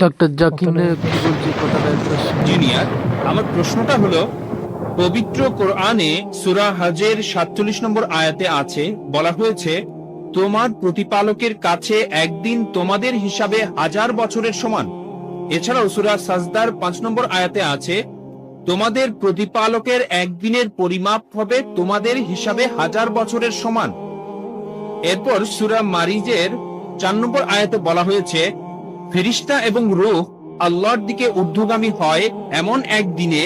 Doctor Zakir Naik কি বলছে কথাটা একবার শুনুন। জুনিয়র, আমার প্রশ্নটা হলো, পবিত্র কোরআনে সূরা হজের ৪৭ নম্বর আয়াতে আছে, বলা হয়েছে তোমার প্রতিপালকের কাছে একদিন তোমাদের হিসাবে 1000 বছরের সমান। এছাড়াও সূরা সাজদার 5 নম্বর আয়াতে আছে তোমাদের প্রতিপালকের একদিনের পরিমাপ হবে তোমাদের হিসাবে 1000 বছরের সমান। এরপর সূরা মারিজের 4 নম্বর আয়াতে বলা হয়েছে ফেরেশতা এবং রূহ আল্লাহর দিকে ঊর্ধ্বগামী হয় এমন একদিনে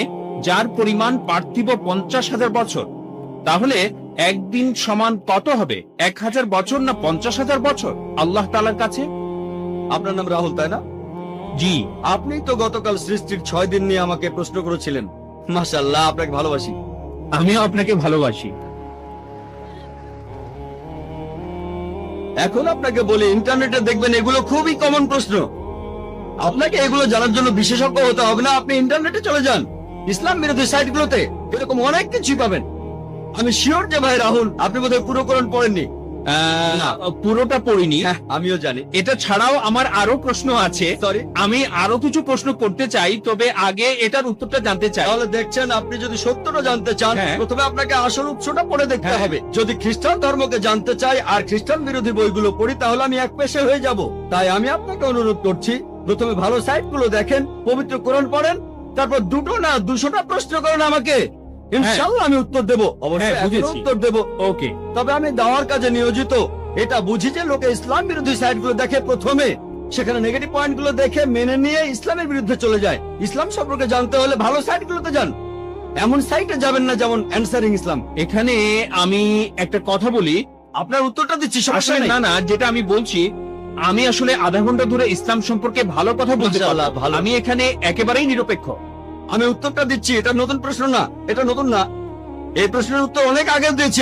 যার পরিমাণ পার্থিব 50,000 বছর। তাহলে একদিন সমান কত হবে, 1000 বছর না 50,000 বছর আল্লাহ তাআলার কাছে? আপনার নাম রাহুল, তাই না? জি। আপনি তো গতকাল সৃষ্টির 6 দিন নিয়ে আমাকে প্রশ্ন করেছিলেন। মাশাআল্লাহ, আপনাকে ভালোবাসি। আমিও আপনাকে ভালোবাসি। এখন আপনাকে বলি, ইন্টারনেটে দেখবেন এগুলো খুবই কমন প্রশ্ন। আপনাকে এগুলো জানার জন্য বিশেষজ্ঞ হতে হবে না, আপনি ইন্টারনেটে চলে যান, ইসলাম বিরোধী সাইটগুলোতে এরকম অনেক কিছুই পাবেন। আমি শিওর যে ভাই রাহুল, আপনি বোধহয় পুরো কোরআন পড়েননি। না। পুরোটা পড়িনি। হ্যাঁ, আমিও জানি। এটা ছাড়াও আমার আরো প্রশ্ন আছে। সরি, আমি আরো কিছু প্রশ্ন করতে চাই, তবে আগে এটার উত্তরটা জানতে চাই। তাহলে দেখছেন, আপনি যদি সত্যটা জানতে চান, হ্যাঁ। প্রথমে আপনাকে আসল উৎসটা পড়ে দেখতে হ্যাঁ। হবে। যদি খ্রিস্টান ধর্মকে জানতে চাই আর খ্রিস্টান বিরোধী বইগুলো পড়ি, তাহলে আমি এক পেশে হয়ে যাব। তাই আমি আপনাকে অনুরোধ করছি, প্রথমে ভালো সাইটগুলো দেখেন, পবিত্র কোরআন পড়েন, তারপর 2টো না 200টা প্রশ্ন করেন আমাকে, ইনশাআল্লাহ আমি উত্তর দেব। অবশ্যই হ্যাঁ, বুঝেছি। এখনো উত্তর দেব। ওকে। তবে আমি দাওয়ার কাজে নিয়োজিত, এটা বুঝি যে লোকে ইসলাম বিরোধী সাইটগুলো দেখে, প্রথমে সেখানে নেগেটিভ পয়েন্টগুলো দেখে মেনে নিয়ে ইসলামের বিরুদ্ধে চলে যায়। ইসলাম সম্পর্কে জানতে হলে ভালো সাইটগুলোতে যান, এমন সাইটে যাবেন না যেমন অ্যানসারিং ইসলাম। এখানে আমি একটা কথা বলি। আপনার উত্তরটা দিচ্ছি, সমস্যা আসলে নেই। না না, যেটা আমি বলছি, আমি আসলে আধা ঘন্টা ধরে ইসলাম সম্পর্কে ভালো কথা বলতে মাশাআল্লাহ, পারলাম। ভালো। আমি এখানে একেবারেই নিরপেক্ষ। আমি উত্তরটা দিচ্ছি, এটা নতুন প্রশ্ন না, এটা নতুন না, এই প্রশ্নের উত্তর অনেক আগে দিয়েছি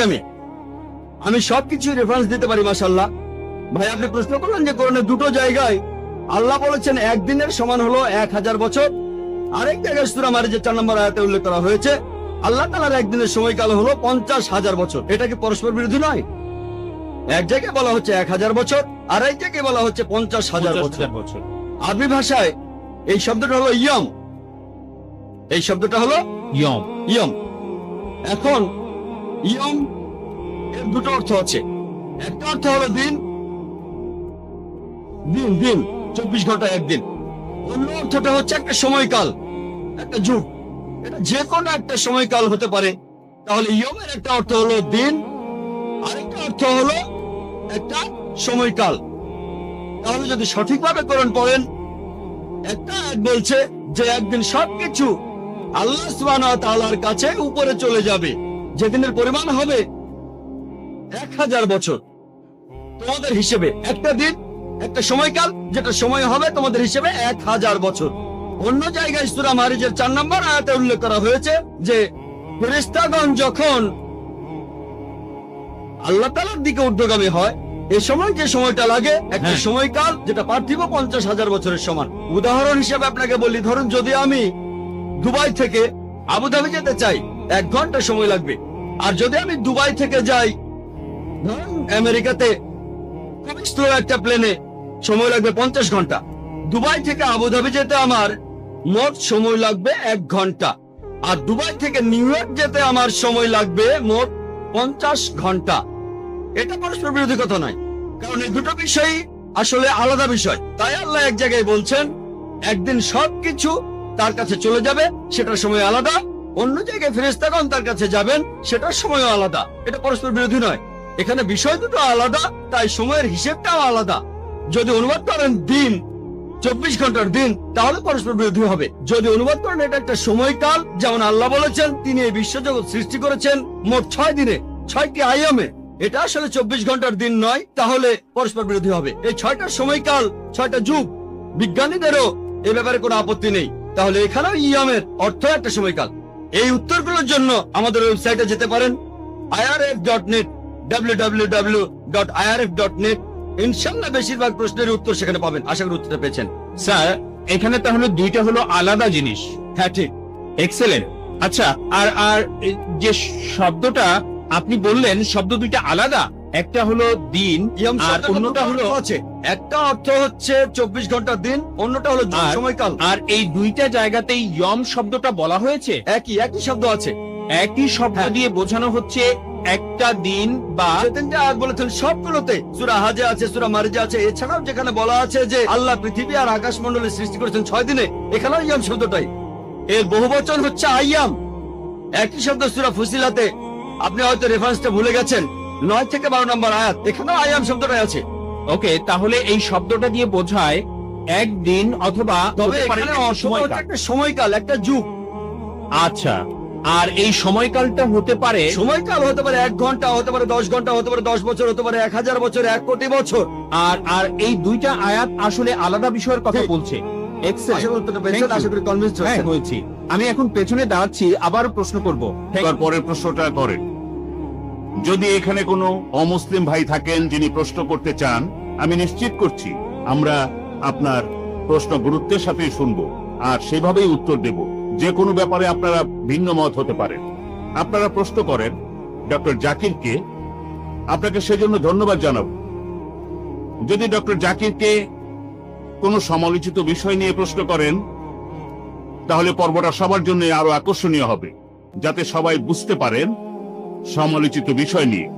আমি সবকিছু রেফারেন্স দিতে পারি। মাশাআল্লাহ ভাই, আপনি প্রশ্ন করলেন যে কোরআনে 2টো জায়গায় আল্লাহ বলেছেন একদিনের সমান হলো 1000 বছর, আরেক জায়গায় সূরা মারিজের 4 নম্বর আয়াতে উল্লেখ করা হয়েছে আল্লাহ তাআলার একদিনের সময়কাল হলো 50,000 বছর। এটা কি পরস্পর বিরোধী নয়? এক জায়গায় বলা হচ্ছে 1000 বছর, আর এক জায়গায় বলা হচ্ছে 50,000 বছর। আরবি ভাষায় এই শব্দটা হলো ইয়ম, এই শব্দটা হলো ইয়ম। ইয়ম। এখন ইয়ম এর 2টো অর্থ আছে। একটা অর্থ হলো দিন, দিন দিন 24 ঘন্টা একদিন। অন্য অর্থটা হচ্ছে একটা সময়কাল, একটা যুগ। এটা যে কোনো একটা সময়কাল হতে পারে। তাহলে ইয়মের একটা অর্থ হলো দিন, আরেকটা অর্থ হলো একটা সময়কাল। তাহলে যদি সঠিকভাবে কোরআন পড়েন, একটা আয়াত বলছে যে একদিন সবকিছু আল্লাহ সুবহানাহু ওয়া তাআলার কাছে উপরে চলে যাবে, যেদিনের পরিমাণ হবে 1000 বছর তোমাদের হিসেবে। একটা দিন, একটা সময়কাল, যেটা সময় হবে তোমাদের হিসেবে 1000 বছর। অন্য জায়গায় সূরা মারিজের 4 নম্বর আয়াতে উল্লেখ করা হয়েছে যে ফেরেশতাগণ যখন আল্লাহ তাআলার দিকে ঊর্ধ্বগামী হয়, এই সময় যে সময়টা লাগে একটা হ্যাঁ। সময়কাল, যেটা পার্থিব 50,000 বছরের সমান। উদাহরণ হিসেবে আপনাকে বলি, ধরুন যদি আমি দুবাই থেকে আবুধাবি যেতে চাই, 1 ঘন্টা সময় লাগবে। আর যদি আমি দুবাই থেকে যাই ধরুন আমেরিকাতে, খুব স্লো একটা প্লেনে, সময় লাগবে 50 ঘন্টা। দুবাই থেকে আবুধাবি যেতে আমার মোট সময় লাগবে 1 ঘন্টা, আর দুবাই থেকে নিউ ইয়র্ক যেতে আমার সময় লাগবে মোট 50 ঘন্টা। এটা পরস্পর বিরোধী কথা নয়, কারণ এই দুটো বিষয়ই আসলে আলাদা বিষয়। তাই আল্লাহ এক জায়গায় বলছেন একদিন সবকিছু তার কাছে চলে যাবে, সেটার সময় আলাদা। অন্য জায়গায় ফেরেশতাগণ তার কাছে যাবেন, সেটার সময়ও আলাদা। এটা পরস্পর বিরোধী নয়। এখানে বিষয় দুটো আলাদা, তাই সময়ের হিসেবটাও আলাদা। যদি অনুবাদ করেন দিন, 24 ঘন্টার দিন, তাহলে পরস্পর বিরোধী হবে। যদি অনুবাদ করেন এটা একটা সময়কাল, যেমন আল্লাহ বলেছেন তিনি এই বিশ্বজগৎ সৃষ্টি করেছেন মোট 6 দিনে, 6টি আয়ামে, এটা আসলে 24 ঘন্টার দিন নয়, তাহলে পরস্পর বিরোধী হবে। এই 6টা সময়কাল, 6টা যুগ, বিজ্ঞানীদেরও এ ব্যাপারে কোনো আপত্তি নেই। তাহলে এখানেও ইয়ামের অর্থ একটা সময়কাল। এই উত্তরগুলোর জন্য আমাদের ওয়েবসাইটে যেতে পারেন, irf.net, www.irf.net। ইনশাআল্লাহ বেশিরভাগ প্রশ্নের উত্তর সেখানে পাবেন। আশা করি উত্তরটা পেয়েছেন। স্যার, এখানে তাহলে দুইটা হলো আলাদা জিনিস। হ্যাঁ, ঠিক। এক্সেলেন্ট। আচ্ছা, আর আর যে শব্দটা আপনি বললেন, শব্দ দুইটা আলাদা, একটা হলো দিন ইয়াম আর শব্দটার অন্যটা দুটো হলো অর্থ আছে। একটা অর্থ হচ্ছে 24 ঘন্টার দিন, অন্যটা হলো যুগ, আর- সময়কাল। আর এই দুইটা জায়গাতেই ইয়ম শব্দটা বলা হয়েছে। একই শব্দ আছে। একই শব্দ হ্যাঁ। দিয়ে বোঝানো হচ্ছে একটা দিন বা যে তিনটা আয়াত বলেছেন সবগুলোতে, সূরা হাজে আছে, সূরা মারিজে আছে, এছাড়াও যেখানে বলা আছে যে আল্লাহ পৃথিবী আর আকাশমণ্ডলী সৃষ্টি করেছেন 6 দিনে, এখানেও ইয়াম শব্দটাই। এর বহুবচন হচ্ছে আইয়াম। একই শব্দ সূরা ফুসিলাতে, আপনি হয়তো রেফারেন্সটা ভুলে গেছেন, 9 থেকে 12 নম্বর আয়াত, এখানেও আইয়াম শব্দটাই আছে। ওকে, তাহলে এই শব্দটা দিয়ে বোঝায় একদিন অথবা তবে হতে পারে এখানে একটা অসময় সময়কাল। একটা সময়কাল, একটা যুগ। আচ্ছা, আর এই সময়কালটা হতে পারে সময়কাল হতে পারে 1 ঘন্টা, হতে পারে 10 ঘন্টা, হতে পারে 10 বছর, হতে পারে 1000 বছর, 1 কোটি বছর। আর আর এই দুইটা আয়াত আসলে আলাদা বিষয়ের কথা ঠিক। বলছে। Excellent. আশা করি উত্তরটা পেয়েছেন, Thank you. আশা করি কনভিন্স হ্যাঁ, হয়েছেন। হয়েছি। আমি এখন পেছনে দাঁড়াচ্ছি, আবার প্রশ্ন করব। এবার পরের প্রশ্নটা করেন। যদি এখানে কোনো অমুসলিম ভাই থাকেন যিনি প্রশ্ন করতে চান, আমি নিশ্চিত করছি আমরা আপনার প্রশ্ন গুরুত্বের সাথে শুনবো আর সেভাবেই উত্তর দেব। যে কোনো ব্যাপারে আপনারা ভিন্ন মত হতে পারেন। আপনারা প্রশ্ন করেন ডক্টর জাকিরকে, আপনাকে সেজন্য ধন্যবাদ জানাবো। যদি ডক্টর জাকিরকে কোনো সমালোচিত বিষয় নিয়ে প্রশ্ন করেন, তাহলে পর্বটা সবার জন্য আরো আকর্ষণীয় হবে, যাতে সবাই বুঝতে পারেন সমালোচিত বিষয় নিয়ে।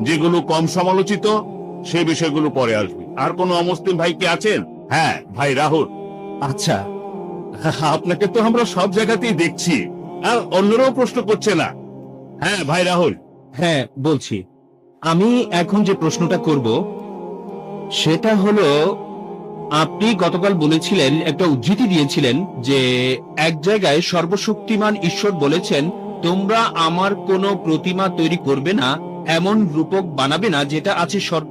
যেগুলো কম সমালোচিত সেই বিষয়গুলো পরে আসবে। আর কোনো অমুসলিম ভাই কি আছেন? হ্যাঁ, ভাই রাহুল। আচ্ছা, আপনাকে তো আমরা সব জায়গাতেই দেখছি, আর অন্যরাও প্রশ্ন করছে না। হ্যাঁ ভাই রাহুল। হ্যাঁ, বলছি। আমি এখন যে প্রশ্নটা করব সেটা হলো, আপনি গতকাল বলেছিলেন, একটা উদ্ধৃতি দিয়েছিলেন যে এক জায়গায় সর্বশক্তিমান ঈশ্বর বলেছেন, তোমরা আমার কোনো প্রতিমা তৈরি করবে না, এমন রূপক বানাবে না যেটা আছে স্বর্গে